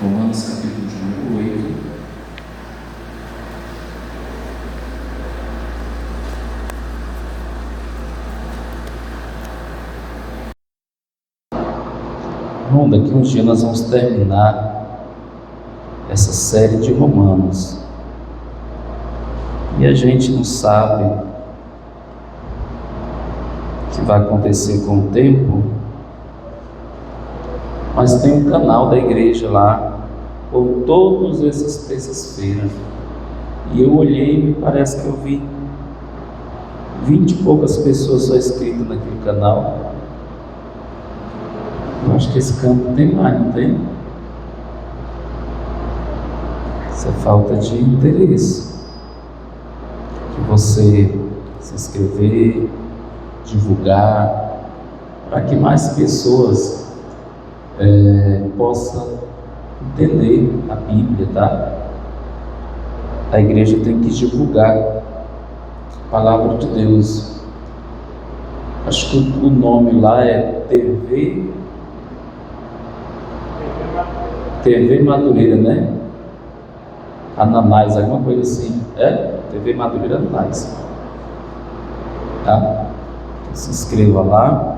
Romanos capítulo de número 8. Bom, daqui a uns dias nós vamos terminar essa série de Romanos. E a gente não sabe o que vai acontecer com o tempo, mas tem um canal da igreja lá, com todas essas terças-feiras. E eu olhei e me parece que eu vi 20 e poucas pessoas só inscritas naquele canal. Eu acho que esse campo tem mais, não tem? Isso é falta de interesse. De você se inscrever, divulgar, para que mais pessoas possam entender a Bíblia, tá? A igreja tem que divulgar a palavra de Deus. Acho que o nome lá é TV Madureira, né? Ananás, alguma coisa assim. TV Madureira Ananás. Tá? Se inscreva lá.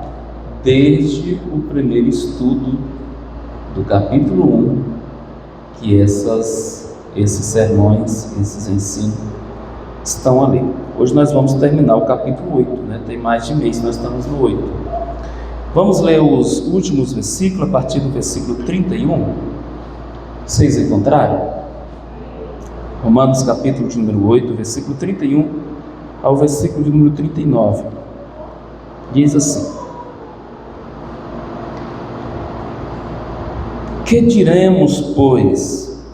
Desde o primeiro estudo do capítulo 1, que esses sermões, esses ensinos estão ali. Hoje nós vamos terminar o capítulo 8, né? Tem mais de mês, nós estamos no 8. Vamos ler os últimos versículos, a partir do versículo 31. Vocês encontraram? Romanos capítulo de número 8, versículo 31 ao versículo de número 39. Diz assim: Que diremos, pois,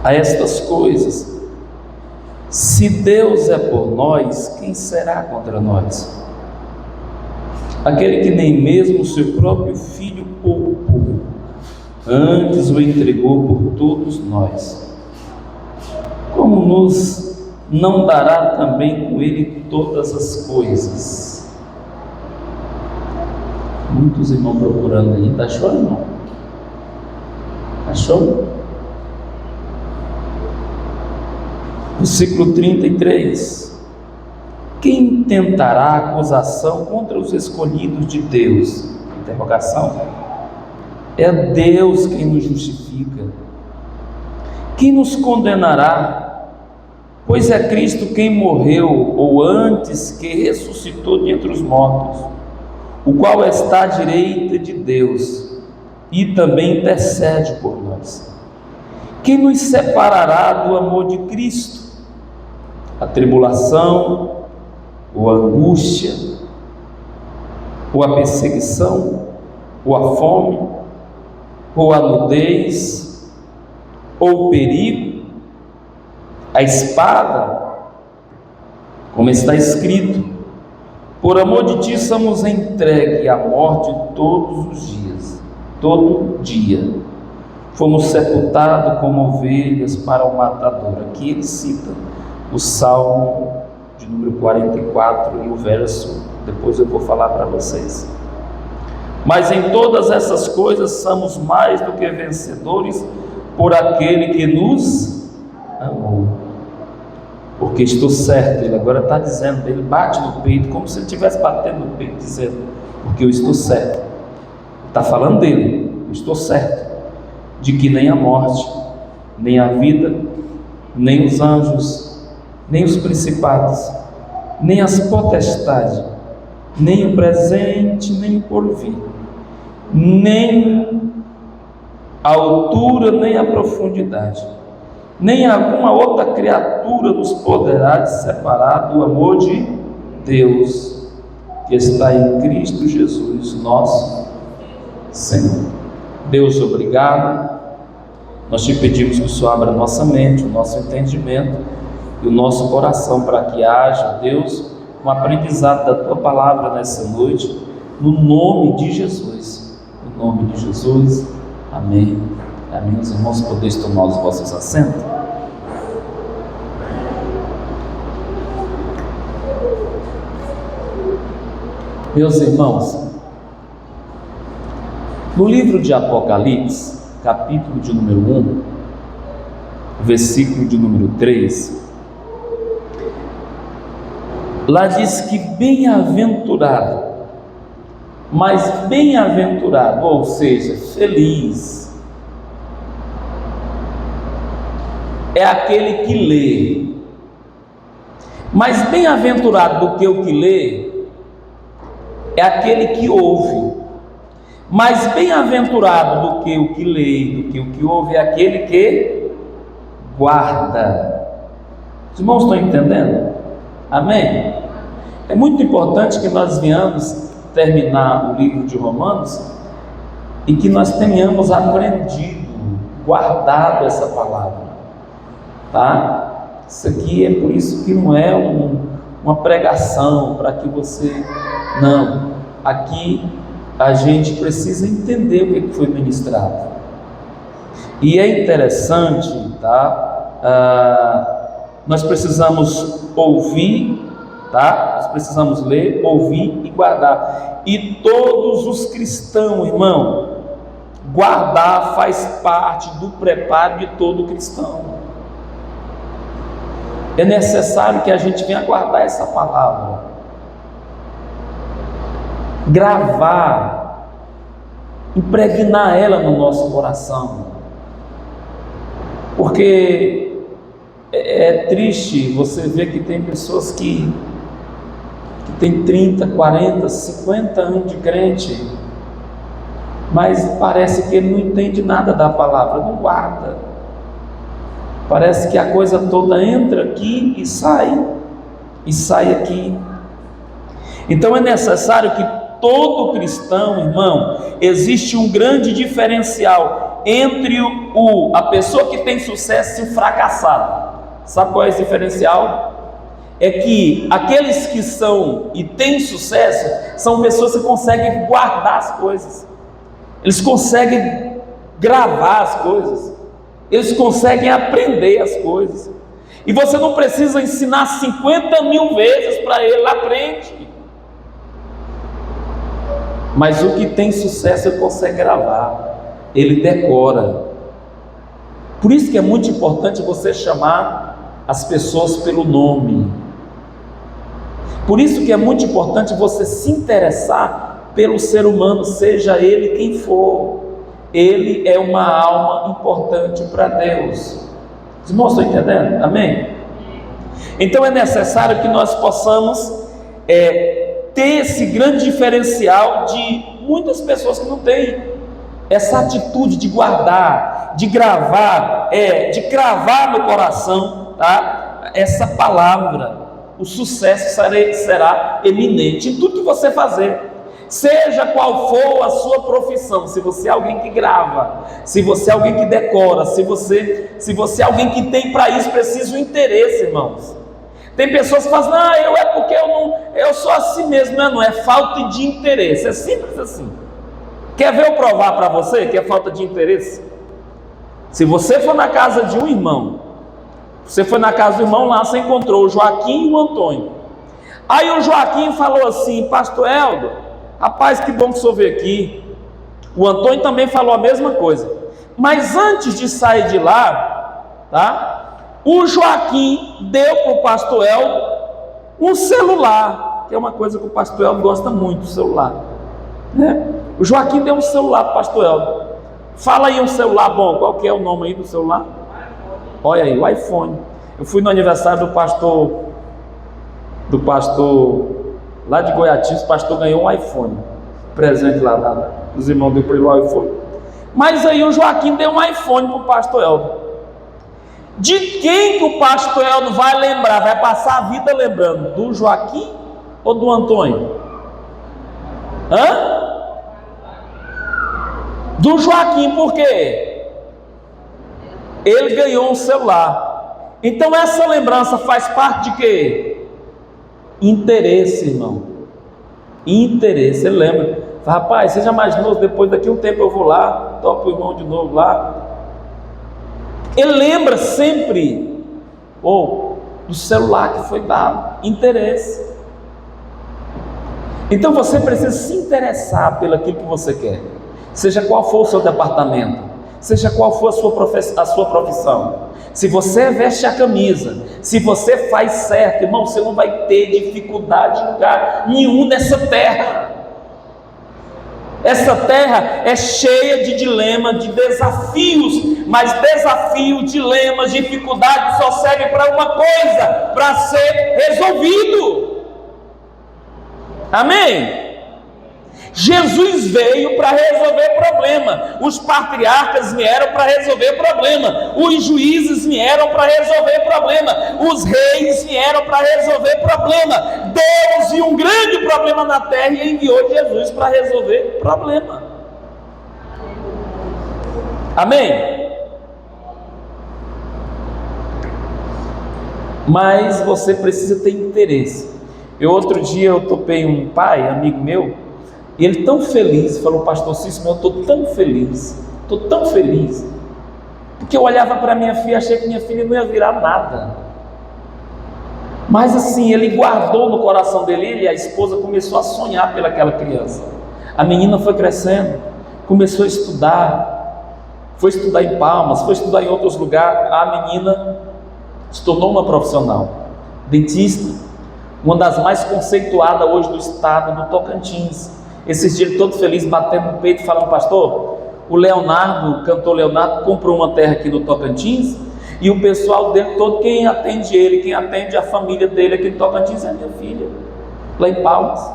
a estas coisas? Se Deus é por nós, quem será contra nós? Aquele que nem mesmo o seu próprio Filho poupou, antes o entregou por todos nós, como nos não dará também com ele todas as coisas? Muitos irmãos procurando aí, está achou, irmão? Achou? Versículo 33. Quem tentará acusação contra os escolhidos de Deus? Interrogação. É Deus quem nos justifica. Quem nos condenará? Pois é Cristo quem morreu, ou antes, que ressuscitou dentre os mortos, o qual está à direita de Deus, e também intercede por nós. Quem nos separará do amor de Cristo? A tribulação, ou a angústia, ou a perseguição, ou a fome, ou a nudez, ou o perigo, a espada, como está escrito: por amor de ti somos entregues à morte todos os dias, todo dia. Fomos sepultados como ovelhas para o matador. Aqui ele cita o Salmo de número 44 e o verso, depois eu vou falar para vocês. Mas em todas essas coisas somos mais do que vencedores por aquele que nos amou. Porque estou certo, ele agora está dizendo, ele bate no peito, como se ele estivesse batendo no peito, dizendo, porque eu estou certo. Está falando dele, eu estou certo, de que nem a morte, nem a vida, nem os anjos, nem os principados, nem as potestades, nem o presente, nem o porvir, nem a altura, nem a profundidade, nem alguma outra criatura nos poderá separar do amor de Deus, que está em Cristo Jesus, nosso Senhor. Deus, obrigado. Nós te pedimos que o Senhor abra nossa mente, o nosso entendimento e o nosso coração, para que haja, Deus, um aprendizado da tua palavra nessa noite, no nome de Jesus. No nome de Jesus, amém. Amém. Os irmãos, podeis tomar os vossos assentos. Meus irmãos, no livro de Apocalipse, capítulo de número 1, versículo de número 3, lá diz que bem-aventurado, mas bem-aventurado, ou seja, feliz, é aquele que lê. Mais bem-aventurado do que o que lê é aquele que ouve. Mais bem-aventurado do que o que lê, do que o que ouve, é aquele que guarda. Os irmãos estão entendendo? Amém? É muito importante que nós venhamos terminar o livro de Romanos e que nós tenhamos aprendido, guardado essa palavra, tá? Isso aqui é por isso que não é uma pregação para que você, não, aqui a gente precisa entender o que foi ministrado. E é interessante, tá? Nós precisamos ouvir, tá? Nós precisamos ler, ouvir e guardar. E todos os cristãos, irmão, guardar faz parte do preparo de todo cristão. É necessário que a gente venha guardar essa palavra, gravar, impregnar ela no nosso coração, porque é triste você ver que tem pessoas que tem 30, 40, 50 anos de crente, mas parece que ele não entende nada da palavra, não guarda. Parece que a coisa toda entra aqui e sai aqui. Então é necessário que todo cristão, irmão, existe um grande diferencial entre a pessoa que tem sucesso e o fracassado. Sabe qual é esse diferencial? É que aqueles que são e têm sucesso são pessoas que conseguem guardar as coisas, eles conseguem gravar as coisas, eles conseguem aprender as coisas, e você não precisa ensinar 50 mil vezes para ele, aprende. Mas o que tem sucesso ele consegue gravar, ele decora. Por isso que é muito importante você chamar as pessoas pelo nome. Por isso que é muito importante você se interessar pelo ser humano, seja ele quem for. Ele é uma alma importante para Deus. Os irmãos estão entendendo? Amém? Então é necessário que nós possamos ter esse grande diferencial de muitas pessoas que não têm essa atitude de guardar, de gravar, de cravar no coração, tá? Essa palavra. O sucesso será eminente em tudo que você fazer. Seja qual for a sua profissão, se você é alguém que grava, se você é alguém que decora, se você é alguém que tem para isso preciso interesse, irmãos. Tem pessoas que falam, não, é porque eu sou assim mesmo, não é falta de interesse, é simples assim. Quer ver eu provar para você que é falta de interesse? Se você for na casa de um irmão, você foi na casa do irmão lá, você encontrou o Joaquim e o Antônio. Aí o Joaquim falou assim, pastor Eldo, rapaz, que bom que o senhor veio aqui. O Antônio também falou a mesma coisa. Mas antes de sair de lá, tá? O Joaquim deu para o pastor Eldo um celular, que é uma coisa que o pastor Eldo gosta muito, celular, né? O Joaquim deu um celular para o pastor Eldo. Fala aí um celular bom, qual que é o nome aí do celular? Olha aí, o iPhone. Eu fui no aniversário do pastor lá de Goiatis, o pastor ganhou um iPhone, presente lá, os irmãos deu para ele o iPhone. Mas aí o Joaquim deu um iPhone para o pastor Eldo. De quem que o pastor Eldo vai lembrar? Vai passar a vida lembrando? Do Joaquim ou do Antônio? Do Joaquim, por quê? Ele ganhou um celular. Então essa lembrança faz parte de quê? Interesse, irmão. Interesse. Ele lembra. Rapaz, seja mais novo, depois daqui um tempo eu vou lá, toco o irmão de novo lá. Ele lembra sempre do celular que foi dado. Interesse. Então você precisa se interessar pelo aquilo que você quer. Seja qual for o seu departamento, seja qual for a sua profissão, se você veste a camisa, se você faz certo, irmão, você não vai ter dificuldade em lugar nenhum nessa terra. Essa terra é cheia de dilemas, de desafios, mas desafios, dilemas, dificuldades só servem para uma coisa, para ser resolvido. Amém? Jesus veio para resolver problema, os patriarcas vieram para resolver problema, os juízes vieram para resolver problema, os reis vieram para resolver problema. Deus viu um grande problema na terra e enviou Jesus para resolver problema. Amém? Mas você precisa ter interesse. Outro dia eu topei um pai, amigo meu, e ele tão feliz, falou: pastor Cícero, eu estou tão feliz, porque eu olhava para minha filha, achei que minha filha não ia virar nada, mas assim, ele guardou no coração dele, e a esposa começou a sonhar pelaquela criança. A menina foi crescendo, começou a estudar, foi estudar em Palmas, foi estudar em outros lugares. A menina se tornou uma profissional, dentista, uma das mais conceituadas hoje do estado do Tocantins. Esses dias todo feliz, batendo no peito, falando: pastor, o Leonardo, o cantor Leonardo, comprou uma terra aqui no Tocantins, e o pessoal dele todo, quem atende ele, quem atende a família dele aqui no Tocantins é minha filha, lá em Palmas.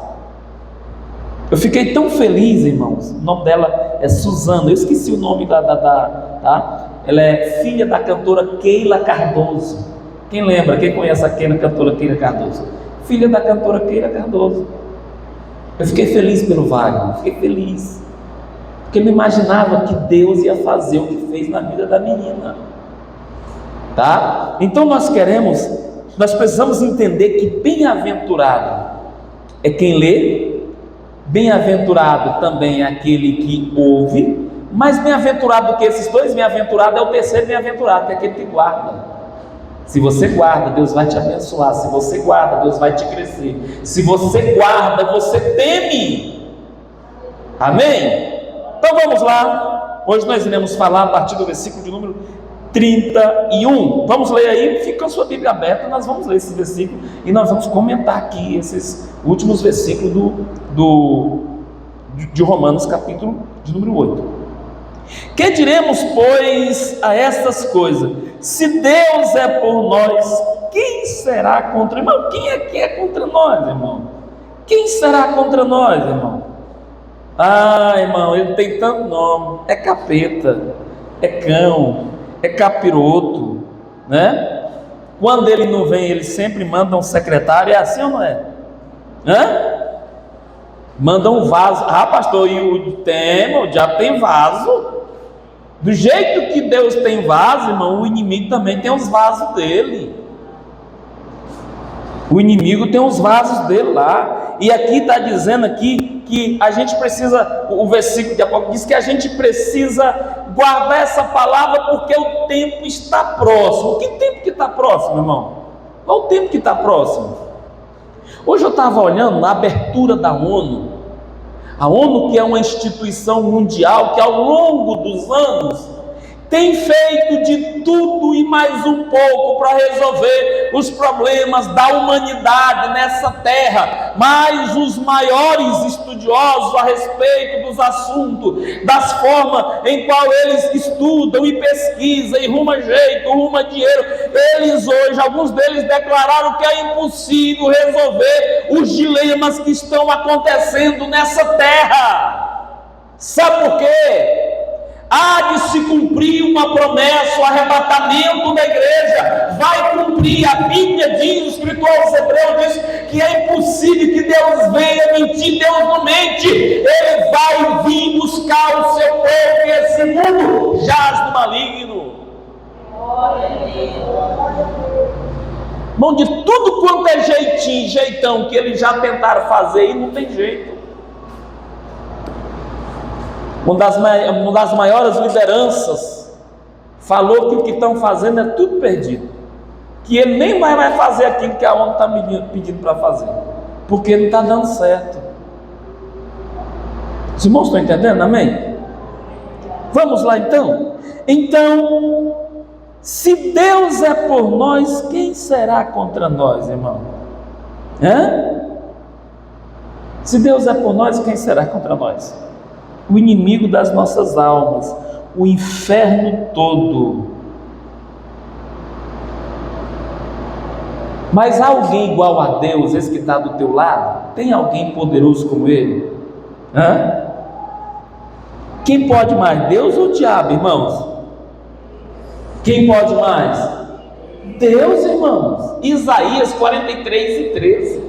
Eu fiquei tão feliz, irmãos. O nome dela é Suzana, eu esqueci o nome tá? Ela é filha da cantora Keila Cardoso. Quem lembra, quem conhece a cantora Keila Cardoso? Filha da cantora Keila Cardoso. Eu fiquei feliz pelo Wagner, fiquei feliz, porque eu não imaginava que Deus ia fazer o que fez na vida da menina, tá? Então nós precisamos entender que bem-aventurado é quem lê, bem-aventurado também é aquele que ouve, mas bem-aventurado do que esses dois, bem-aventurado é o terceiro bem-aventurado, que é aquele que guarda. Se você guarda, Deus vai te abençoar. Se você guarda, Deus vai te crescer. Se você guarda, você teme. Amém? Então vamos lá. Hoje nós iremos falar a partir do versículo de número 31. Vamos ler aí, fica a sua Bíblia aberta, nós vamos ler esse versículo e nós vamos comentar aqui esses últimos versículos de Romanos, capítulo de número 8. Que diremos, pois, a estas coisas? Se Deus é por nós, quem será contra nós? Irmão, quem é contra nós, irmão? Quem será contra nós, irmão? Irmão, ele tem tanto nome: é capeta, é cão, é capiroto, né? Quando ele não vem, ele sempre manda um secretário. É assim ou não é? Manda um vaso. Pastor, e o diabo tem vaso? Do jeito que Deus tem vaso, irmão, o inimigo também tem os vasos dele. O inimigo tem os vasos dele lá. E aqui está dizendo aqui que a gente precisa, o versículo de Apocalipse diz que a gente precisa guardar essa palavra, porque o tempo está próximo. Que tempo que está próximo, irmão? Qual o tempo que está próximo? Hoje eu estava olhando na abertura da ONU. A ONU, que é uma instituição mundial que ao longo dos anos tem feito de tudo e mais um pouco para resolver os problemas da humanidade nessa terra, mas os maiores estudiosos a respeito dos assuntos, das formas em qual eles estudam e pesquisam e ruma jeito, ruma dinheiro, eles hoje, alguns deles declararam que é impossível resolver os dilemas que estão acontecendo nessa terra. Sabe por quê? Há de se cumprir uma promessa, o arrebatamento da igreja vai cumprir. A Bíblia diz, o escritor aos Hebreus diz que é impossível que Deus venha mentir. Deus não mente, Ele vai vir buscar o seu povo, e esse mundo jaz no maligno. Irmão, de tudo quanto é jeitão que eles já tentaram fazer e não tem jeito. Uma das maiores lideranças falou que o que estão fazendo é tudo perdido, que ele nem vai fazer aquilo que a ONU está pedindo para fazer, porque não está dando certo. Os irmãos estão entendendo? Amém? Vamos lá então? Então, se Deus é por nós, quem será contra nós, irmão? Se Deus é por nós, quem será contra nós? O inimigo das nossas almas, o inferno todo. Mas há alguém igual a Deus, esse que está do teu lado? Tem alguém poderoso como ele? Quem pode mais, Deus ou o diabo, irmãos? Quem pode mais? Deus, irmãos. Isaías 43:13.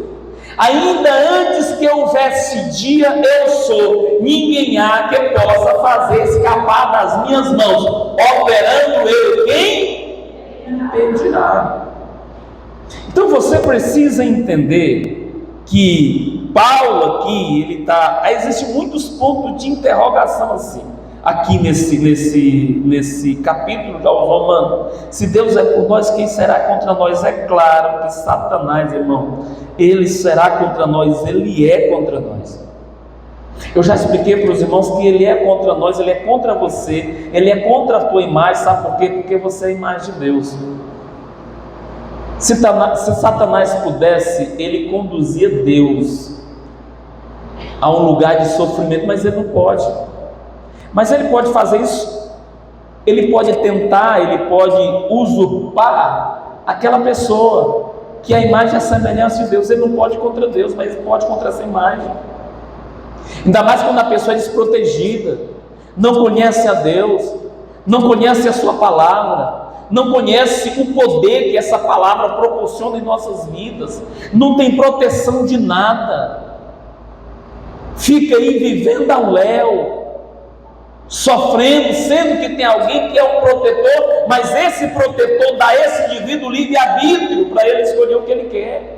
Ainda antes que houvesse dia, eu sou, ninguém há que possa fazer escapar das minhas mãos. Operando eu, quem impedirá? Então você precisa entender que Paulo aqui, existem muitos pontos de interrogação assim, aqui nesse capítulo aos Romanos. Se Deus é por nós, quem será contra nós? É claro que Satanás, irmão, ele será contra nós, ele é contra nós. Eu já expliquei para os irmãos que ele é contra nós, ele é contra você, ele é contra a tua imagem. Sabe por quê? Porque você é a imagem de Deus. Se Satanás pudesse, ele conduzia Deus a um lugar de sofrimento, mas ele não pode. Mas ele pode fazer isso, ele pode tentar, ele pode usurpar aquela pessoa que é a imagem e a semelhança de Deus. Ele não pode contra Deus, mas ele pode contra essa imagem. Ainda mais quando a pessoa é desprotegida, não conhece a Deus, não conhece a sua palavra, não conhece o poder que essa palavra proporciona em nossas vidas, não tem proteção de nada, fica aí vivendo ao léu, sofrendo, sendo que tem alguém que é um protetor, mas esse protetor dá a esse indivíduo livre-arbítrio para ele escolher o que ele quer.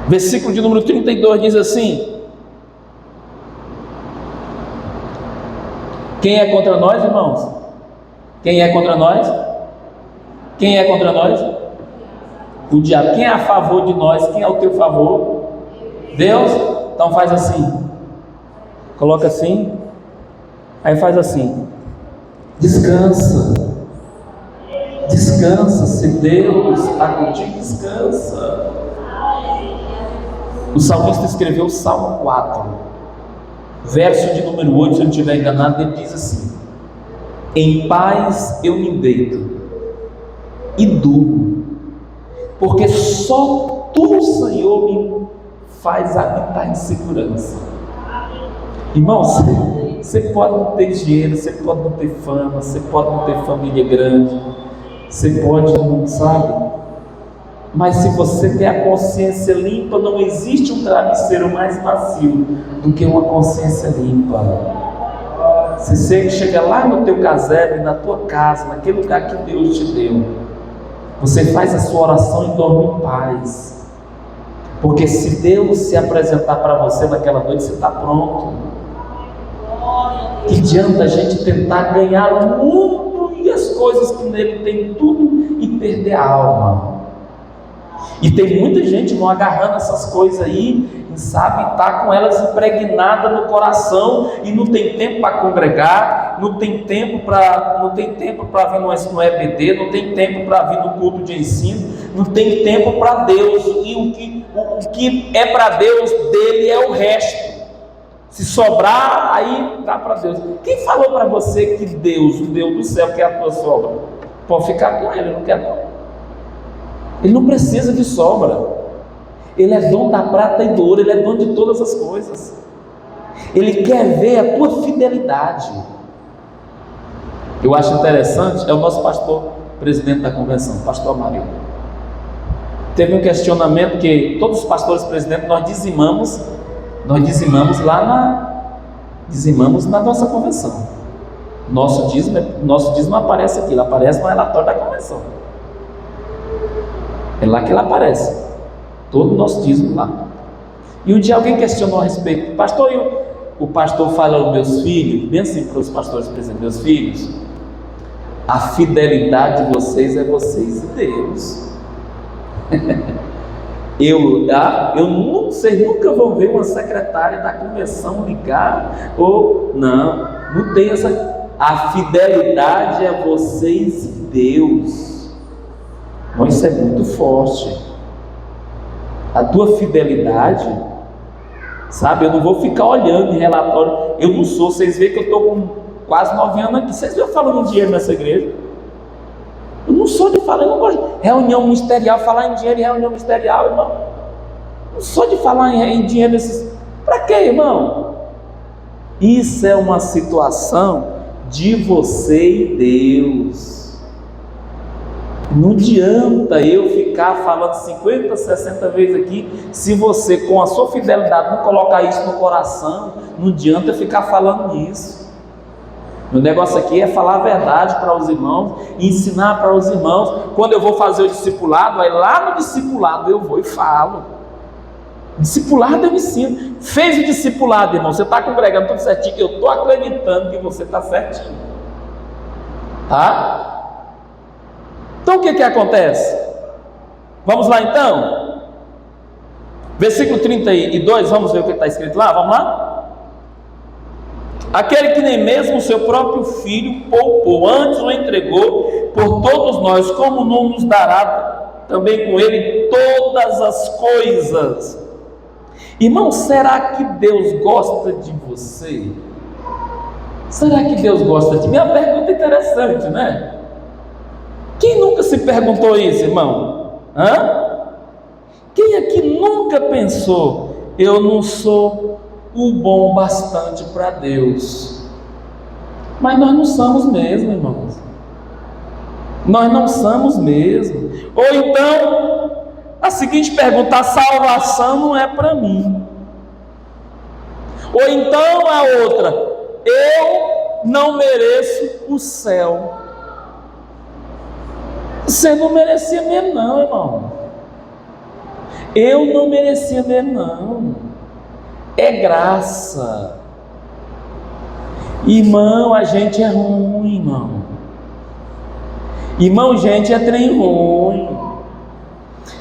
Versículo de número 32 diz assim: quem é contra nós, irmãos? Quem é contra nós? Quem é contra nós? O diabo. Quem é a favor de nós? Quem é o teu favor? Deus? Então faz assim, coloca assim, aí faz assim, descansa, descansa. Se Deus está contigo, descansa. O salmista escreveu o Salmo 4, verso de número 8, se eu não estiver enganado, ele diz assim: em paz eu me deito e durmo, porque só tu, Senhor, me faz habitar em segurança. Irmão, você pode não ter dinheiro, você pode não ter fama, você pode não ter família grande, você pode não, sabe? Mas se você tem a consciência limpa, não existe um travesseiro mais macio do que uma consciência limpa. Se você chega lá no teu casebre, na tua casa, naquele lugar que Deus te deu, você faz a sua oração e dorme em paz. Porque se Deus se apresentar para você naquela noite, você está pronto. Que adianta a gente tentar ganhar o mundo e as coisas que nele tem tudo e perder a alma? E tem muita gente não agarrando essas coisas aí, sabe, está com elas impregnadas no coração e não tem tempo para congregar, não tem tempo para vir no EBD, não tem tempo para vir no culto de ensino, não tem tempo para Deus, e o que é para Deus dele é o resto. Se sobrar, aí dá para Deus. Quem falou para você que Deus, o Deus do céu, quer a tua sobra? Pode ficar com ele, não quer não. Ele não precisa de sobra. Ele é dono da prata e do ouro, ele é dono de todas as coisas. Ele quer ver a tua fidelidade. Eu acho interessante, é o nosso pastor, presidente da convenção, pastor Mário. Teve um questionamento que todos os pastores presidentes nós dizimamos dizimamos na nossa convenção. Nosso dízimo aparece aqui, ele aparece no relatório da convenção. É lá que ele aparece, todo o nosso dízimo lá. E um dia alguém questionou a respeito, pastor, o pastor fala aos meus filhos, bem assim para os pastores presidentes, meus filhos, a fidelidade de vocês é vocês e Deus. Eu não sei, nunca vão ver uma secretária da convenção ligar, ou não tem essa. A fidelidade é vocês e Deus. Mas isso é muito forte. A tua fidelidade, sabe? Eu não vou ficar olhando em relatório. Eu não sou, vocês veem que eu estou com quase 9 anos aqui. Vocês viram falando em dinheiro nessa igreja? Eu não sou de falar, eu não gosto de reunião ministerial, falar em dinheiro em reunião ministerial, irmão. Não sou de falar em dinheiro nesses. Para quê, irmão? Isso é uma situação de você e Deus. Não adianta eu ficar falando 50, 60 vezes aqui, se você com a sua fidelidade não colocar isso no coração. Não adianta eu ficar falando isso. O negócio aqui é falar a verdade para os irmãos, ensinar para os irmãos. Quando eu vou fazer o discipulado, aí lá no discipulado eu vou e falo. Discipulado eu ensino. Fez o discipulado, irmão, você está congregando tudo certinho, eu estou acreditando que você está certinho, tá? Então o que acontece? Vamos lá então, versículo 32, vamos ver o que está escrito lá, vamos lá? Aquele que nem mesmo o seu próprio filho poupou, antes o entregou por todos nós, como não nos dará também com ele todas as coisas? Irmão, será que Deus gosta de você? Será que Deus gosta de mim? É uma pergunta interessante, né? Quem nunca se perguntou isso, irmão? Quem aqui nunca pensou, eu não sou o bom bastante para Deus? Mas nós não somos mesmo, irmãos. Nós não somos mesmo. Ou então, a seguinte pergunta: a salvação não é para mim. Ou então a outra: eu não mereço o céu. Você não merecia mesmo não, irmão. Eu não merecia mesmo não. É graça. Irmão, a gente é ruim, irmão. Irmão, gente é trem ruim.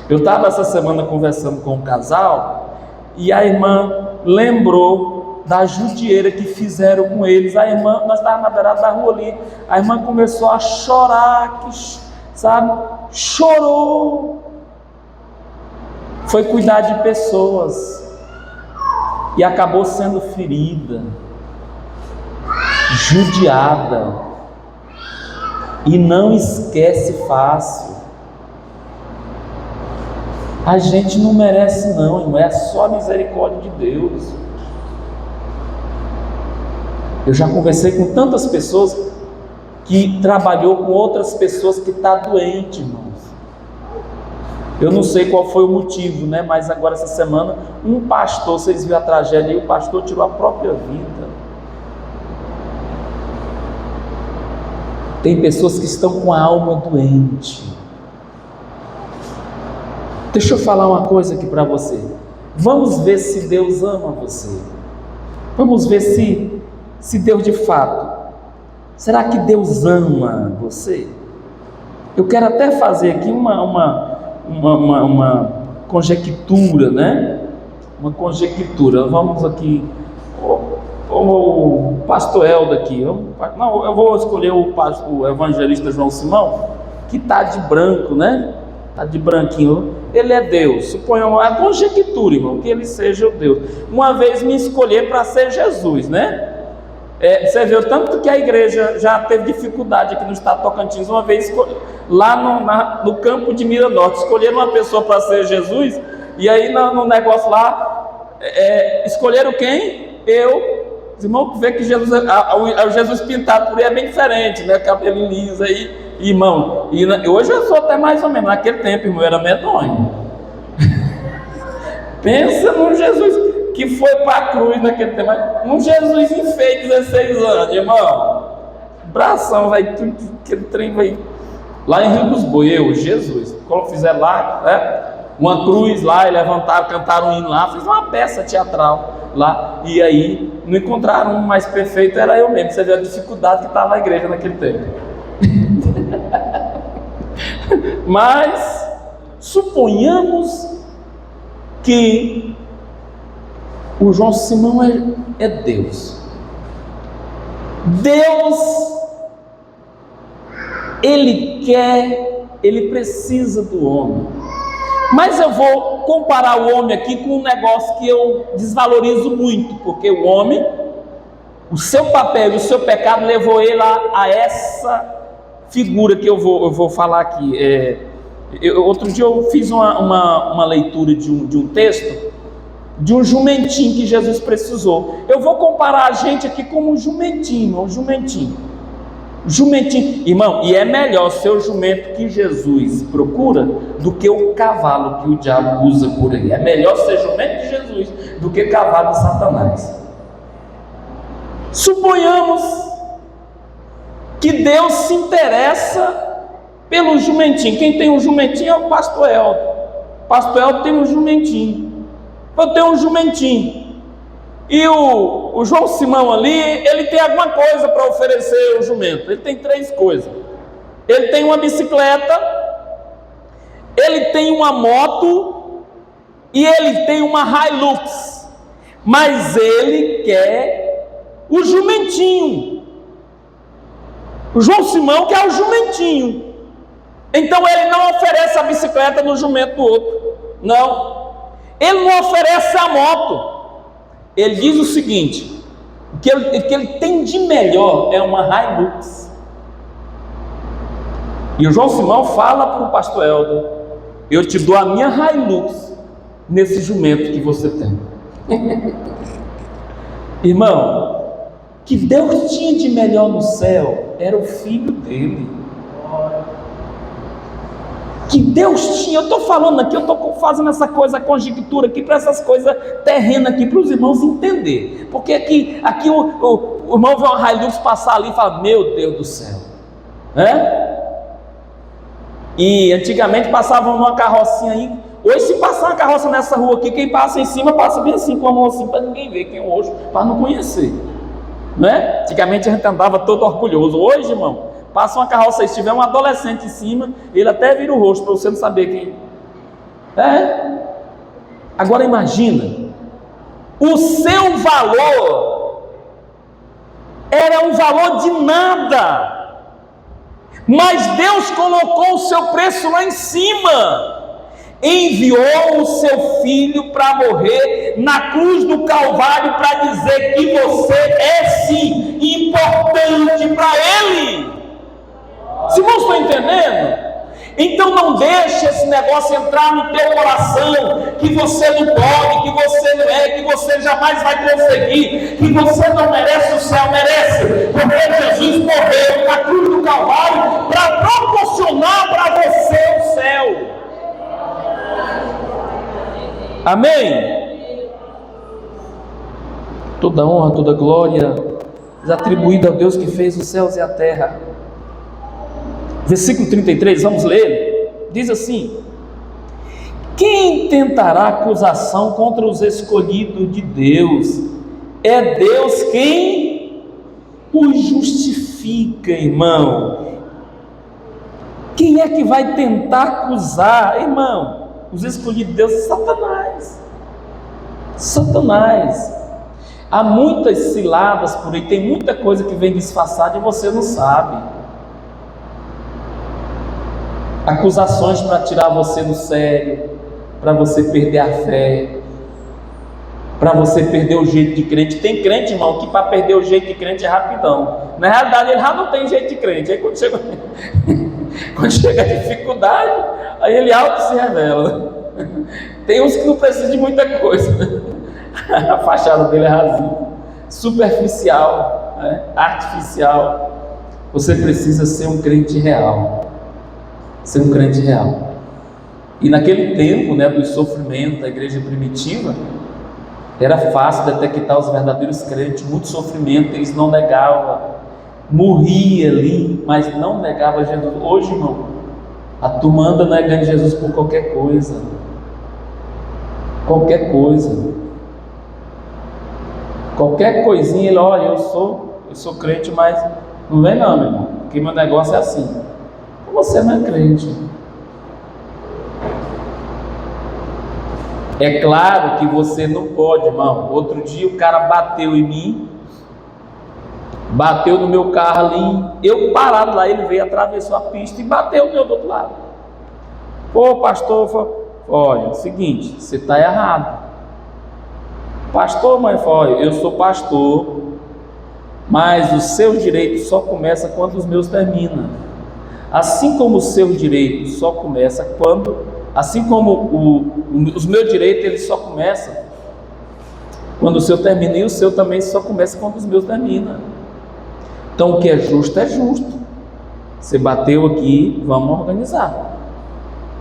Eu estava essa semana conversando com um casal, e a irmã lembrou da judieira que fizeram com eles. A irmã, nós estávamos na beirada da rua ali, a irmã começou a chorar, chorou. Foi cuidar de pessoas e acabou sendo ferida, judiada, e não esquece fácil. A gente não merece não, irmão, é só a misericórdia de Deus. Eu já conversei com tantas pessoas que trabalhou com outras pessoas que estão doentes, irmãos. Eu não sei qual foi o motivo, né? Mas agora essa semana, um pastor, vocês viram a tragédia aí, o pastor tirou a própria vida. Tem pessoas que estão com a alma doente. Deixa eu falar uma coisa aqui para você. Vamos ver se Deus ama você. Vamos ver se Deus de fato. Será que Deus ama você? Eu quero até fazer aqui uma conjectura, né? Uma conjectura. Vamos aqui. O pastor Helder aqui. Não, eu vou escolher o evangelista João Simão, que está de branco, né? Está de branquinho. Ele é Deus. Suponhamos a conjectura, irmão, que ele seja o Deus. Uma vez me escolher para ser Jesus, né? Você viu tanto que a igreja já teve dificuldade aqui no estado de Tocantins. Uma vez lá no campo de Miranorte, escolheram uma pessoa para ser Jesus, e aí no negócio lá, escolheram quem? Eu. Os irmãos vê que Jesus, o Jesus pintado por aí é bem diferente, né? Cabelo liso aí, irmão. E hoje eu sou até mais ou menos. Naquele tempo, irmão, eu era medonho. Pensa num Jesus que foi para a cruz naquele tempo. Um Jesus enfeito, 16 anos, irmão. Bração, vai, aquele trem vai. Lá em Rio dos Boios, Jesus. Quando fizeram lá, né? Uma cruz lá, e levantaram, cantaram um hino lá, fiz uma peça teatral lá, e aí não encontraram um mais perfeito, era eu mesmo. Você vê a dificuldade que estava a igreja naquele tempo. Mas suponhamos que o João Simão é Deus. Deus, ele precisa do homem. Mas eu vou comparar o homem aqui com um negócio que eu desvalorizo muito, porque o homem, o seu papel e o seu pecado levou ele a essa figura que eu vou falar aqui. Outro dia eu fiz uma leitura de um texto, de um jumentinho que Jesus precisou. Eu vou comparar a gente aqui como um jumentinho, irmão, e é melhor ser o jumento que Jesus procura do que o cavalo que o diabo usa por aí. É melhor ser jumento de Jesus do que cavalo de Satanás. Suponhamos que Deus se interessa pelo jumentinho. Quem tem um jumentinho é o pastor Elton. O pastor Elton tem um jumentinho. Eu tenho um jumentinho. E o João Simão ali, ele tem alguma coisa para oferecer ao jumento. Ele tem 3 coisas. Ele tem uma bicicleta, ele tem uma moto e ele tem uma Hilux. Mas ele quer o jumentinho. O João Simão quer o jumentinho. Então ele não oferece a bicicleta no jumento do outro. Não. Ele não oferece a moto. Ele diz o seguinte: o que ele tem de melhor é uma Hilux. E o João Simão fala para o pastor Helder: eu te dou a minha Hilux nesse jumento que você tem. Irmão, que Deus tinha de melhor no céu era o filho dele. Que Deus tinha, eu estou falando aqui, eu estou fazendo essa coisa, conjectura aqui, para essas coisas terrenas aqui, para os irmãos entenderem. Porque aqui o irmão vê uma Hilux passar ali e fala: meu Deus do céu, né? E antigamente passavam numa carrocinha aí. Hoje, se passar uma carroça nessa rua aqui, quem passa em cima passa bem assim, com a mão assim, para ninguém ver quem é o rosto, para não conhecer, né? Antigamente a gente andava todo orgulhoso. Hoje, irmão, passa uma carroça aí, se tiver um adolescente em cima, ele até vira o rosto para você não saber quem é. Agora imagina, o seu valor era um valor de nada, mas Deus colocou o seu preço lá em cima. Enviou o seu filho para morrer na cruz do Calvário, para dizer que você é sim importante para Ele. Os irmãos estão entendendo? Então não deixe esse negócio entrar no teu coração, que você não pode, que você não é, que você jamais vai conseguir, que você não merece o céu. Merece, porque Jesus morreu na cruz do Calvário para proporcionar para você o céu. Amém? Toda honra, toda glória é atribuída ao Deus que fez os céus e a terra. Versículo 33, vamos ler. Diz assim: quem tentará acusação contra os escolhidos de Deus? É Deus quem os justifica, irmão. Quem é que vai tentar acusar, irmão? Os escolhidos de Deus é Satanás. Satanás. Há muitas ciladas por aí, tem muita coisa que vem disfarçada e você não sabe. Acusações para tirar você do sério, para você perder a fé, para você perder o jeito de crente. Tem crente, irmão, que para perder o jeito de crente é rapidão. Na realidade ele já não tem jeito de crente. Aí quando chega a dificuldade, aí ele auto se revela. Tem uns que não precisam de muita coisa. A fachada dele é rasinha, superficial, né? Artificial. Você precisa ser um crente real. Ser um crente real. E naquele tempo, né, do sofrimento da igreja primitiva, era fácil detectar os verdadeiros crentes. Muito sofrimento, eles não negavam, morria ali, mas não negava Jesus. Hoje, irmão, a turma anda negando Jesus por qualquer coisa. Qualquer coisa. Qualquer coisinha, ele: olha, eu sou crente, mas não vem não, meu irmão, porque meu negócio é assim. Você não é crente. É claro que você não pode, irmão. Outro dia o cara bateu em mim, bateu no meu carro ali, eu parado lá, ele veio, atravessou a pista e bateu o meu do outro lado. Pô, pastor, olha, seguinte, você está errado. Pastor, mas olha, eu sou pastor, mas os seus direitos só começam quando os meus terminam. Assim como os seus direitos só começam quando... Assim como os meus direitos, eles só começam quando o seu termina, e o seu também só começa quando os meus terminam. Então o que é justo é justo. Você bateu aqui, vamos organizar.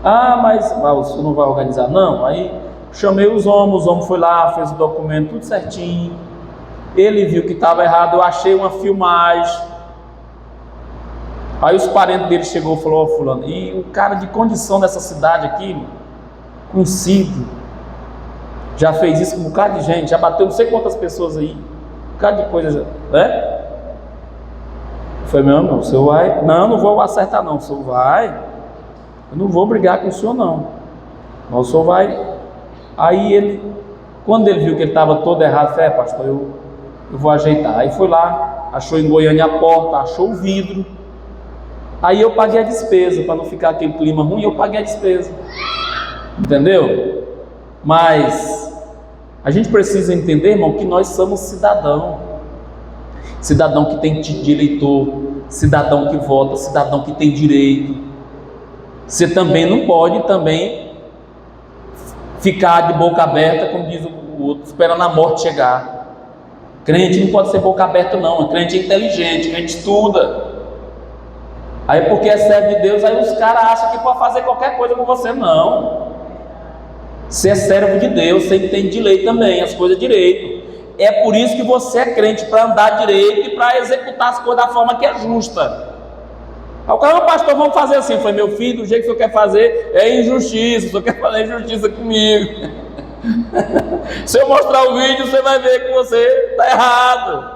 Ah, mas o senhor não vai organizar? Não. Aí chamei os homens foi lá, fez o documento tudo certinho. Ele viu que estava errado, eu achei uma filmagem. Aí os parentes dele chegou e falou: ó, fulano, e o cara de condição dessa cidade aqui, conhecido, já fez isso com um bocado de gente, já bateu não sei quantas pessoas aí, um bocado de coisa, né? Eu falei: não, o senhor vai? Não vou acertar não, o senhor vai, eu não vou brigar com o senhor não, mas o senhor vai. Aí ele, quando ele viu que ele estava todo errado, falei: pastor, eu vou ajeitar. Aí foi lá, achou em Goiânia a porta, achou o vidro. Aí eu paguei a despesa, para não ficar aquele clima ruim, eu paguei a despesa, entendeu? Mas a gente precisa entender, irmão, que nós somos cidadão que tem de eleitor, cidadão que vota, cidadão que tem direito. Você também não pode ficar de boca aberta, como diz o outro, esperando a morte chegar. Crente não pode ser boca aberta não, crente é inteligente, crente estuda. Aí porque é servo de Deus, aí os caras acham que pode fazer qualquer coisa com você. Não. Você é servo de Deus, você entende de lei também, as coisas direito. É por isso que você é crente, para andar direito e para executar as coisas da forma que é justa. Aí o cara: pastor, vamos fazer assim. Eu falei: meu filho, do jeito que o senhor quer fazer é injustiça, o senhor quer fazer injustiça comigo. Se eu mostrar o vídeo, você vai ver que você está errado.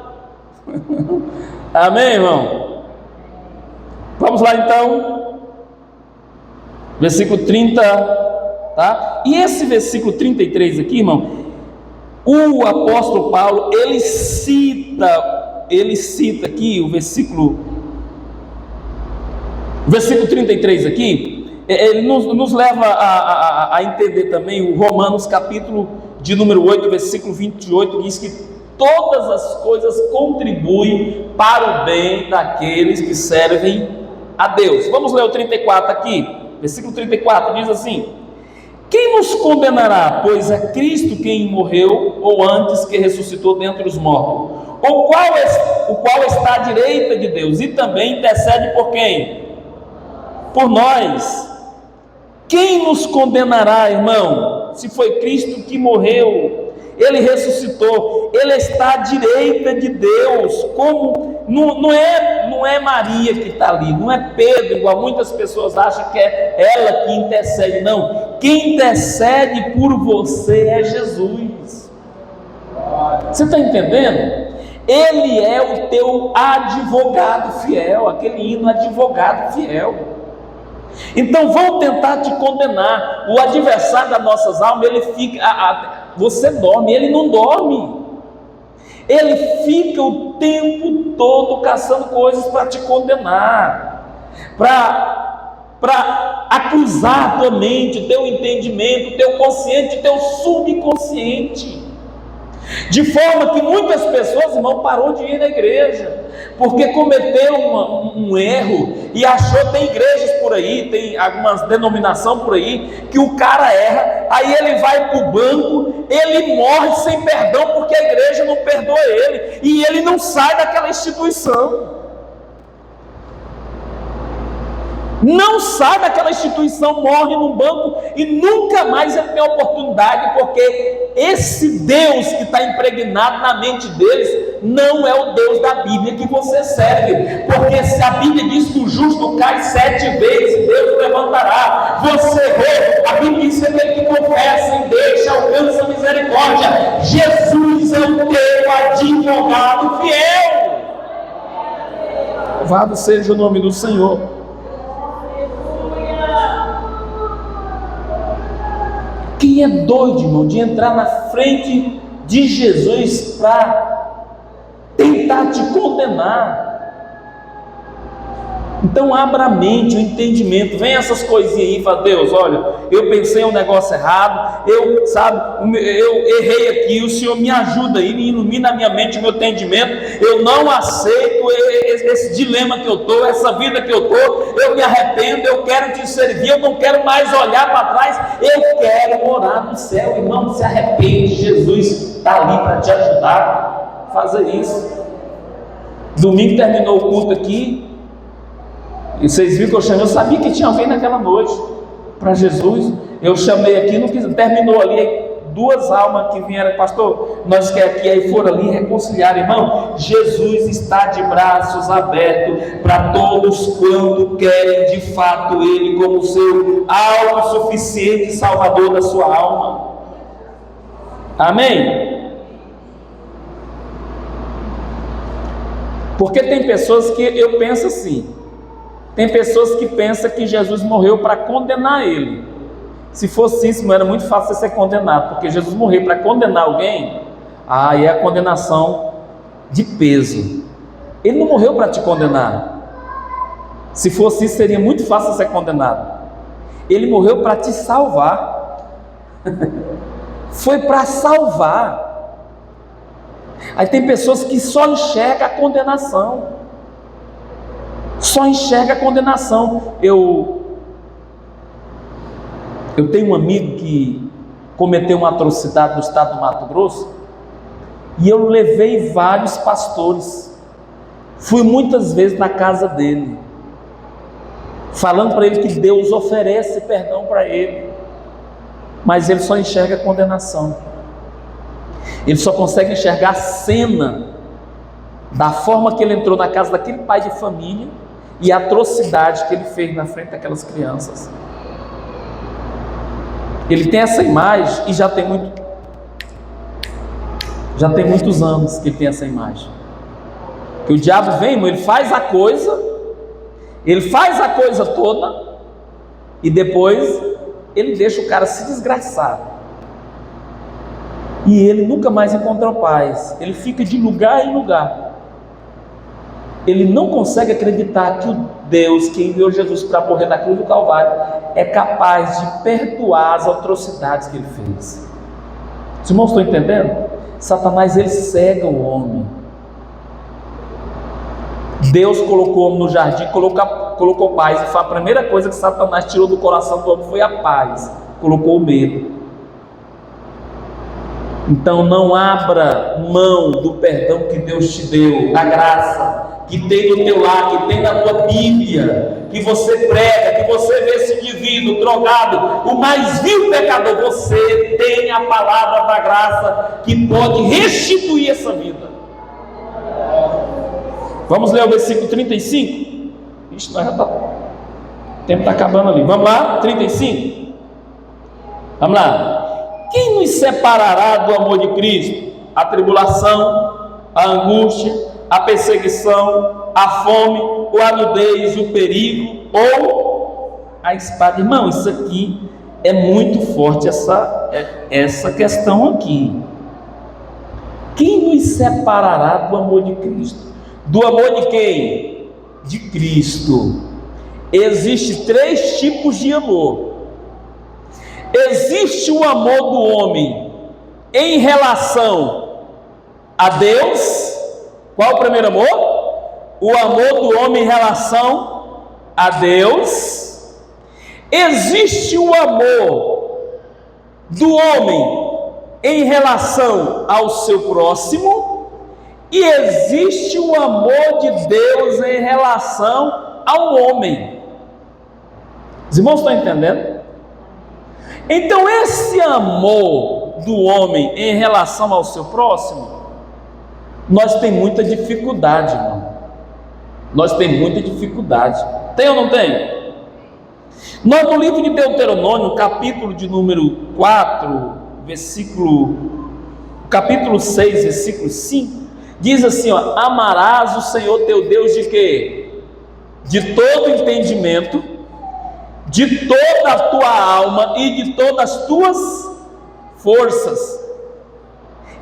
Amém, irmão? Vamos lá então, versículo 30, tá? E esse versículo 33 aqui, irmão, o apóstolo Paulo, ele cita aqui o versículo 33 aqui, ele nos leva a entender também o Romanos capítulo de número 8, versículo 28, diz que todas as coisas contribuem para o bem daqueles que servem a Deus. Vamos ler o 34 aqui, versículo 34, diz assim: quem nos condenará? Pois é Cristo quem morreu, ou antes que ressuscitou dentre os mortos, o qual está à direita de Deus, e também intercede por quem? Por nós. Quem nos condenará, irmão? Se foi Cristo que morreu, Ele ressuscitou, Ele está à direita de Deus. Como não é Maria que está ali, não é Pedro, igual muitas pessoas acham que é ela que intercede. Não, quem intercede por você é Jesus. Você está entendendo? Ele é o teu advogado fiel, aquele hino advogado fiel. Então vão tentar te condenar. O adversário das nossas almas, ele fica, você dorme, ele não dorme. Ele fica o tempo todo caçando coisas para te condenar, para acusar a tua mente, teu entendimento, teu consciente, teu subconsciente. De forma que muitas pessoas, irmão, parou de ir na igreja, porque cometeu um erro e achou, tem igrejas por aí, tem algumas denominações por aí, que o cara erra, aí ele vai para o banco, ele morre sem perdão, porque a igreja não perdoa ele, e ele não sai daquela instituição. Não sai daquela instituição, morre num banco e nunca mais ele tem oportunidade, porque esse Deus que está impregnado na mente deles não é o Deus da Bíblia que você serve, porque se a Bíblia diz que o justo cai 7 vezes, Deus levantará. Você vê, a Bíblia diz que aquele que confessa e deixa alcança a misericórdia. Jesus é o teu advogado fiel. Louvado seja o nome do Senhor. Quem é doido, irmão, de entrar na frente de Jesus para tentar te condenar? Então abra a mente, o entendimento. Vem essas coisinhas aí e fala: Deus, olha, eu pensei um negócio errado, eu errei aqui, o Senhor me ajuda aí, me ilumina a minha mente, o meu entendimento. Eu não aceito esse dilema que eu estou, essa vida que eu estou. Eu me arrependo, eu quero te servir, eu não quero mais olhar para trás, eu quero morar no céu. Irmão, se arrepende, Jesus está ali para te ajudar a fazer isso. Domingo terminou o culto aqui, e vocês viram que eu chamei, eu sabia que tinha alguém naquela noite para Jesus. Eu chamei aqui, não quis, terminou ali, duas almas que vieram: pastor, nós queremos aqui, aí foram ali reconciliar. Irmão, Jesus está de braços abertos para todos quanto querem de fato Ele como seu autossuficiente Salvador da sua alma. Amém? Porque tem pessoas que eu penso assim, tem pessoas que pensam que Jesus morreu para condenar ele. Se fosse isso, não era muito fácil ser condenado, porque Jesus morreu para condenar alguém, aí é a condenação de peso. Ele não morreu para te condenar. Se fosse isso, seria muito fácil ser condenado. Ele morreu para te salvar. Foi para salvar. Aí tem pessoas que só enxergam a condenação. Só enxerga a condenação. Eu tenho um amigo que cometeu uma atrocidade no estado do Mato Grosso, e eu levei vários pastores, fui muitas vezes na casa dele, falando para ele que Deus oferece perdão para ele, mas ele só enxerga a condenação. Ele só consegue enxergar a cena da forma que ele entrou na casa daquele pai de família e a atrocidade que ele fez na frente daquelas crianças. Ele tem essa imagem e já tem muitos anos que ele tem essa imagem. Que o diabo vem, irmão, ele faz a coisa toda e depois ele deixa o cara se desgraçar. E ele nunca mais encontra paz. Ele fica de lugar em lugar. Ele não consegue acreditar que o Deus que enviou Jesus para morrer na cruz do Calvário é capaz de perdoar as atrocidades que ele fez. Os irmãos estão entendendo? Satanás, ele cega o homem. Deus colocou o homem no jardim, colocou paz, e foi a primeira coisa que Satanás tirou do coração do homem, foi a paz, colocou o medo. Então não abra mão do perdão que Deus te deu, da graça que tem no teu lar, que tem na tua Bíblia, que você prega, que você vê esse indivíduo drogado, o mais vil pecador. Você tem a palavra da graça que pode restituir essa vida. Vamos ler o versículo 35? Ixi, nós já tá, o tempo está acabando ali. Vamos lá, 35. Vamos lá. Quem nos separará do amor de Cristo? A tribulação, a angústia, a perseguição, a fome, ou a nudez, o perigo, ou a espada. Irmão, isso aqui é muito forte, essa questão aqui. Quem nos separará do amor de Cristo? Do amor de quem? De Cristo. Existem 3 tipos de amor. Existe o amor do homem em relação a Deus. Qual o primeiro amor? O amor do homem em relação a Deus. Existe o amor do homem em relação ao seu próximo, e existe o amor de Deus em relação ao homem. Os irmãos estão entendendo? Então esse amor do homem em relação ao seu próximo, nós temos muita dificuldade, irmão. Nós temos muita dificuldade. Tem ou não tem? Nós, no livro de Deuteronômio, capítulo de número 4, capítulo 6, versículo 5, diz assim, ó: amarás o Senhor teu Deus de quê? De todo entendimento, de toda a tua alma e de todas as tuas forças.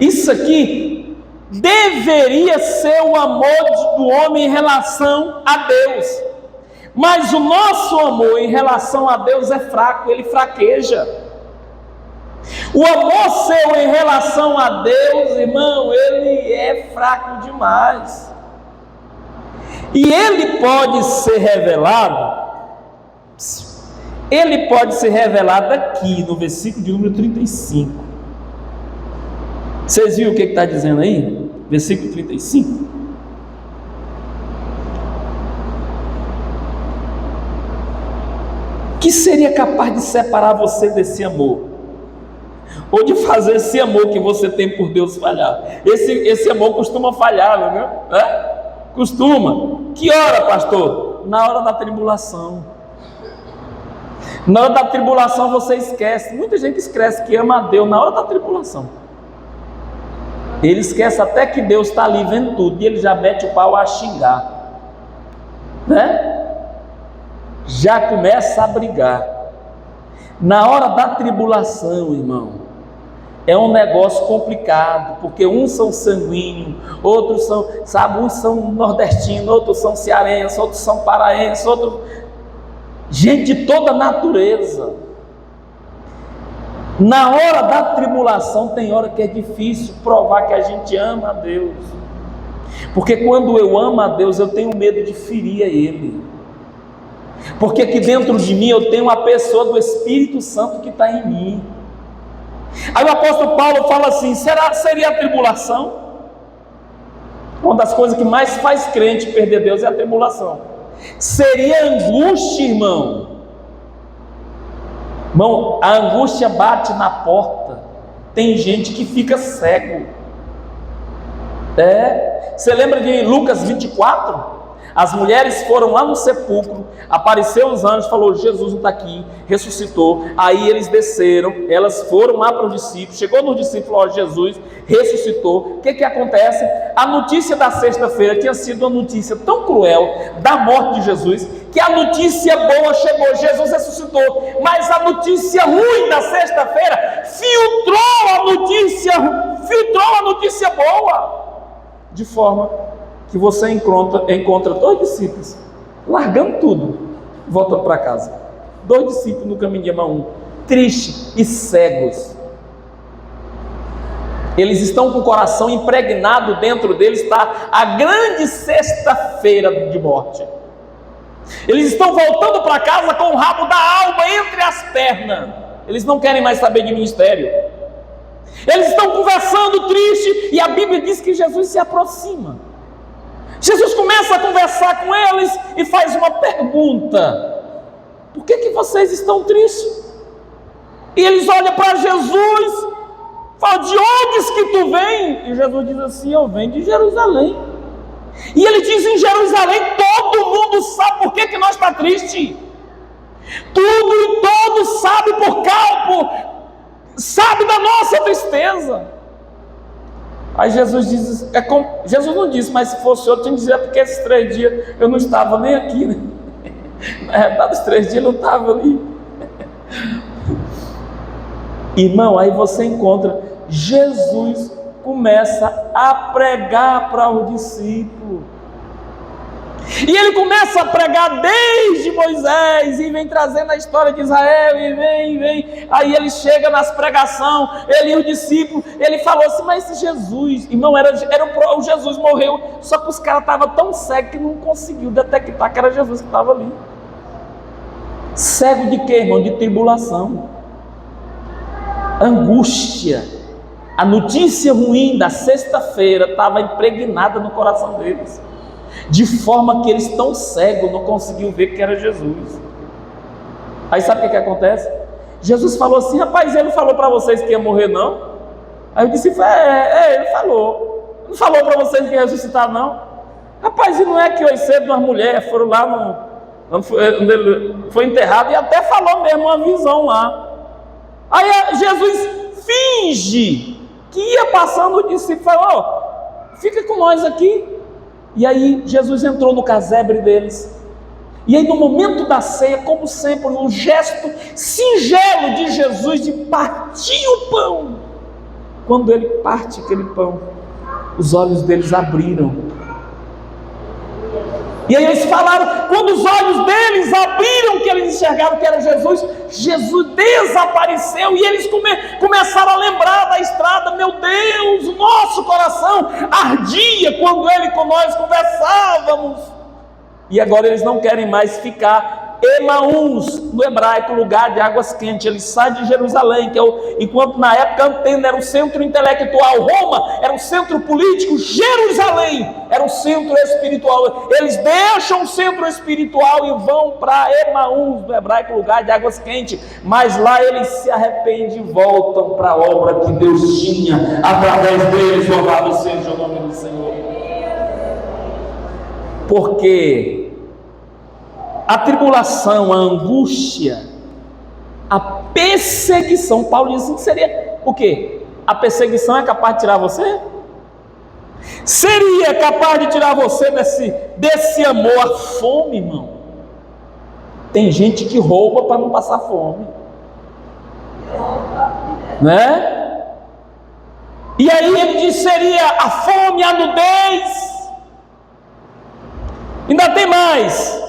Isso aqui deveria ser o amor do homem em relação a Deus, mas o nosso amor em relação a Deus é fraco, ele fraqueja. O amor seu em relação a Deus, irmão, ele é fraco demais. E ele pode ser revelado, aqui no versículo de número 35. Vocês viram o que está dizendo aí? Versículo 35. Que seria capaz de separar você desse amor? Ou de fazer esse amor que você tem por Deus falhar? Esse amor costuma falhar, não é? Costuma. Que hora, pastor? Na hora da tribulação. Na hora da tribulação você esquece. Muita gente esquece que ama a Deus na hora da tribulação. Ele esquece até que Deus está ali vendo tudo, e ele já mete o pau a xingar, né? Já começa a brigar. Na hora da tribulação, irmão, é um negócio complicado, porque uns são sanguíneos, outros são, uns são nordestinos, outros são cearenses, outros são paraenses, outros... gente de toda natureza. Na hora da tribulação tem hora que é difícil provar que a gente ama a Deus, porque quando eu amo a Deus eu tenho medo de ferir a Ele, porque aqui dentro de mim eu tenho uma pessoa do Espírito Santo que está em mim. Aí o apóstolo Paulo fala assim: seria a tribulação? Uma das coisas que mais faz crente perder Deus é a tribulação. Seria angústia, irmão. Irmão, a angústia bate na porta. Tem gente que fica cego. Você lembra de Lucas 24? As mulheres foram lá no sepulcro, apareceu os anjos, falou: Jesus não está aqui, ressuscitou. Aí eles desceram, elas foram lá para os discípulos, chegou nos discípulos: ó, Jesus ressuscitou. O que acontece? A notícia da sexta-feira tinha sido uma notícia tão cruel da morte de Jesus, que a notícia boa chegou, Jesus ressuscitou, mas a notícia ruim da sexta-feira filtrou a notícia boa, de forma que você encontra 2 discípulos largando tudo, voltando para casa. 2 discípulos no caminho de Emaús, tristes e cegos. Eles estão com o coração impregnado, dentro deles está a grande sexta-feira de morte. Eles estão voltando para casa com o rabo da alma entre as pernas. Eles não querem mais saber de ministério. Eles estão conversando triste, e a Bíblia diz que Jesus se aproxima. Jesus começa a conversar com eles e faz uma pergunta: por que vocês estão tristes? E eles olham para Jesus, falam: de onde que tu vem? E Jesus diz assim: eu venho de Jerusalém. E ele diz: em Jerusalém todo mundo sabe por que nós estamos tristes. Tudo e todos sabem sabe da nossa tristeza. Aí Jesus diz, Jesus não disse, mas se fosse outro, tinha que dizer, porque esses 3 dias eu não estava nem aqui, né? Na verdade, os 3 dias eu não estava ali. Irmão, aí você encontra, Jesus começa a pregar para o discípulo. E ele começa a pregar desde Moisés, e vem trazendo a história de Israel, e vem. Aí ele chega nas pregações, ele e o discípulo, ele falou assim: mas esse Jesus, irmão, o Jesus morreu, só que os caras estavam tão cegos que não conseguiu detectar que era Jesus que estava ali. Cego de quê, irmão? De tribulação, angústia. A notícia ruim da sexta-feira estava impregnada no coração deles, de forma que eles tão cegos não conseguiam ver que era Jesus. Aí sabe o que acontece? Jesus falou assim: rapaz, ele não falou para vocês que ia morrer não? Aí eu disse: ele falou. Não falou para vocês que ia ressuscitar não? Rapaz, e não é que hoje cedo umas mulheres foram lá onde ele foi enterrado, e até falou mesmo uma visão lá. Aí Jesus finge que ia passando, o discípulo falou: fica com nós aqui. E aí Jesus entrou no casebre deles, E aí no momento da ceia, como sempre, um gesto singelo de Jesus de partir o pão. Quando ele parte aquele pão, os olhos deles abriram. E aí eles falaram, quando os olhos deles abriram, que eles enxergaram que era Jesus, Jesus desapareceu, e eles começaram a lembrar da estrada. Meu Deus, o nosso coração ardia quando ele com nós conversávamos. E agora eles não querem mais ficar. Emaús, no hebraico, lugar de águas quentes. Eles saem de Jerusalém, enquanto na época Antena era o centro intelectual, Roma era o centro político, Jerusalém era o centro espiritual. Eles deixam o centro espiritual e vão para Emaús, no hebraico, lugar de águas quentes. Mas lá eles se arrependem e voltam para a obra que Deus tinha através deles. Louvado seja o nome do Senhor. Porque a tribulação, a angústia, a perseguição, Paulo diz assim que seria o quê? A perseguição é capaz de tirar você? Seria capaz de tirar você desse amor à fome, irmão? Tem gente que rouba para não passar fome, né? E aí ele diz, seria a fome, a nudez. Ainda tem mais.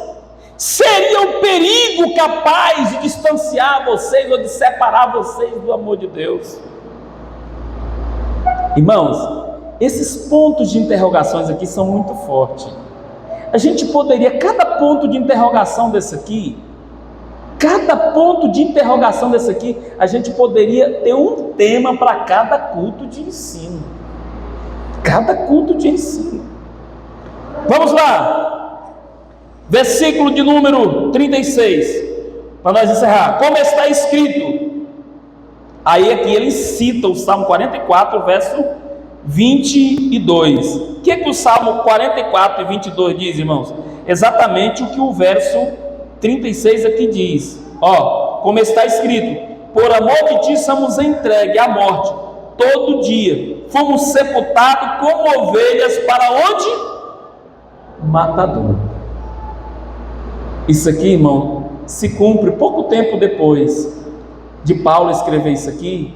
Seria um perigo capaz de distanciar vocês ou de separar vocês do amor de Deus. Irmãos, esses pontos de interrogações aqui são muito fortes. A gente poderia, cada ponto de interrogação desse aqui, a gente poderia ter um tema para cada culto de ensino. Cada culto de ensino. Vamos lá. Versículo de número 36, para nós encerrar. Como está escrito, aí aqui ele cita o Salmo 44, verso 22. O que o Salmo 44 e 22 diz, irmãos? Exatamente o que o verso 36 aqui diz. Como está escrito, por amor de ti somos entregues à morte todo dia, fomos sepultados como ovelhas para onde? Matador. Isso aqui, irmão, se cumpre pouco tempo depois de Paulo escrever isso aqui.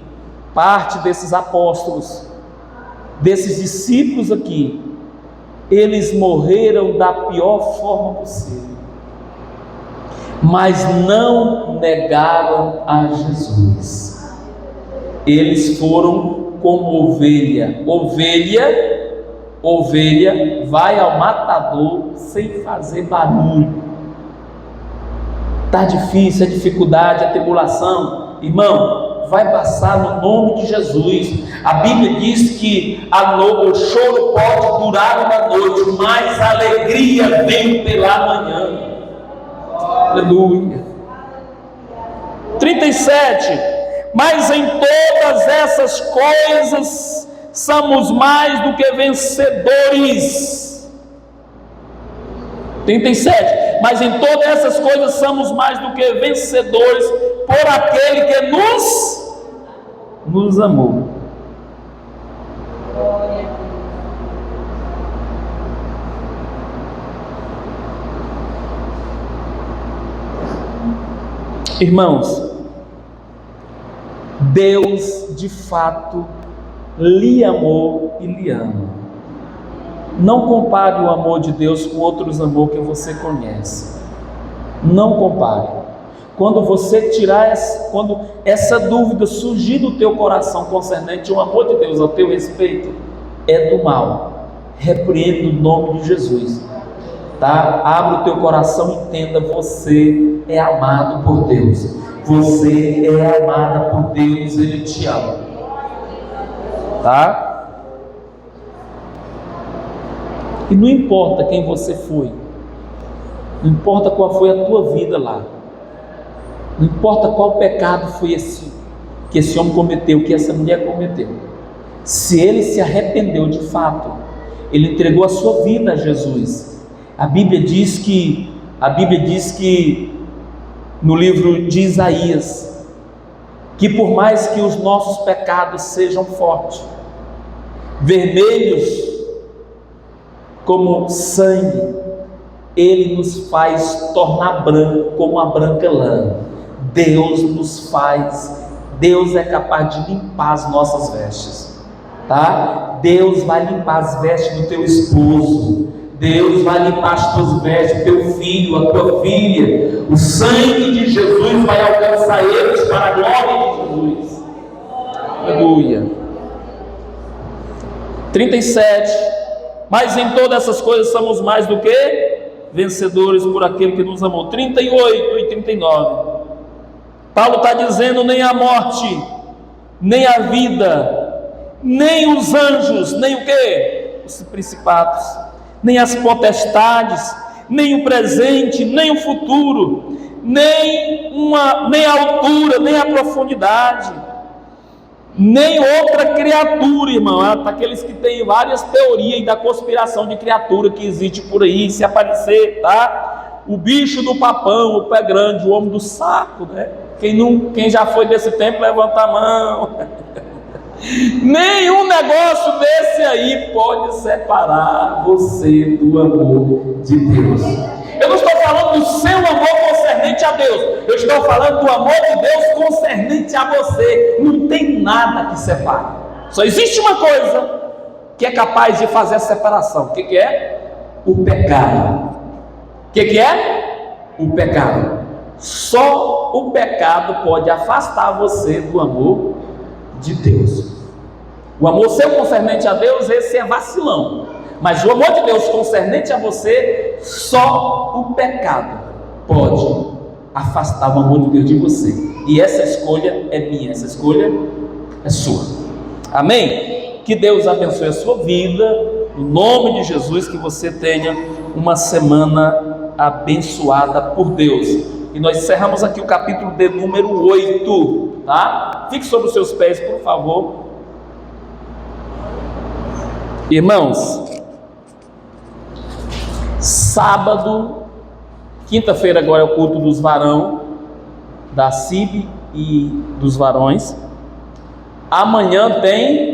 Parte desses apóstolos, desses discípulos aqui, eles morreram da pior forma possível, mas não negaram a Jesus. Eles foram como ovelha vai ao matador sem fazer barulho. Está difícil, a dificuldade, a tribulação, irmão, vai passar no nome de Jesus. A Bíblia diz que o choro pode durar uma noite, mas a alegria vem pela manhã. Aleluia. 37. Mas em todas essas coisas somos mais do que vencedores. 37. Mas em todas essas coisas somos mais do que vencedores por aquele que nos amou. Irmãos, Deus de fato lhe amou e lhe ama. Não compare o amor de Deus com outros amor que você conhece. Não compare. Quando você quando essa dúvida surgir do teu coração concernente o amor de Deus ao teu respeito, é do mal. Repreenda o nome de Jesus. Tá? Abra o teu coração e entenda, você é amado por Deus. Você é amada por Deus, Ele te ama. Tá? E não importa quem você foi, não importa qual foi a tua vida lá, não importa qual pecado foi esse que esse homem cometeu, que essa mulher cometeu. Se ele se arrependeu de fato, ele entregou a sua vida a Jesus. A Bíblia diz que no livro de Isaías, que por mais que os nossos pecados sejam fortes, vermelhos como sangue, Ele nos faz tornar branco como a branca lã. Deus é capaz de limpar as nossas vestes, tá? Deus vai limpar as vestes do teu esposo, Deus vai limpar as tuas vestes, do teu filho, a tua filha. O sangue de Jesus vai alcançar eles para a glória de Jesus. Aleluia. 37. Mas em todas essas coisas somos mais do que vencedores por aquele que nos amou. 38 e 39. Paulo está dizendo: nem a morte, nem a vida, nem os anjos, nem o que? Os principados, nem as potestades, nem o presente, nem o futuro, nem a altura, nem a profundidade, nem outra criatura, irmão. Aqueles que têm várias teorias da conspiração de criatura que existe por aí, se aparecer, tá? O bicho do papão, o pé grande, o homem do saco, né? Quem já foi desse tempo, levanta a mão. Nenhum negócio desse aí pode separar você do amor de Deus. Eu não estou falando do seu amor concernente a Deus, eu estou falando do amor de Deus concernente a você. Não tem nada que separe. Só existe uma coisa que é capaz de fazer a separação. O que é? O pecado. O que é? O pecado. Só o pecado pode afastar você do amor de Deus. O amor seu concernente a Deus, esse é vacilão. Mas o amor de Deus concernente a você, só o pecado pode afastar o amor de Deus de você. E essa escolha é minha, essa escolha é sua. Amém? Que Deus abençoe a sua vida, em nome de Jesus, que você tenha uma semana abençoada por Deus. E nós encerramos aqui o capítulo de número 8, tá? Fique sobre os seus pés, por favor. Irmãos, sábado, quinta-feira agora é o culto dos varão, da CIB e dos varões. Amanhã tem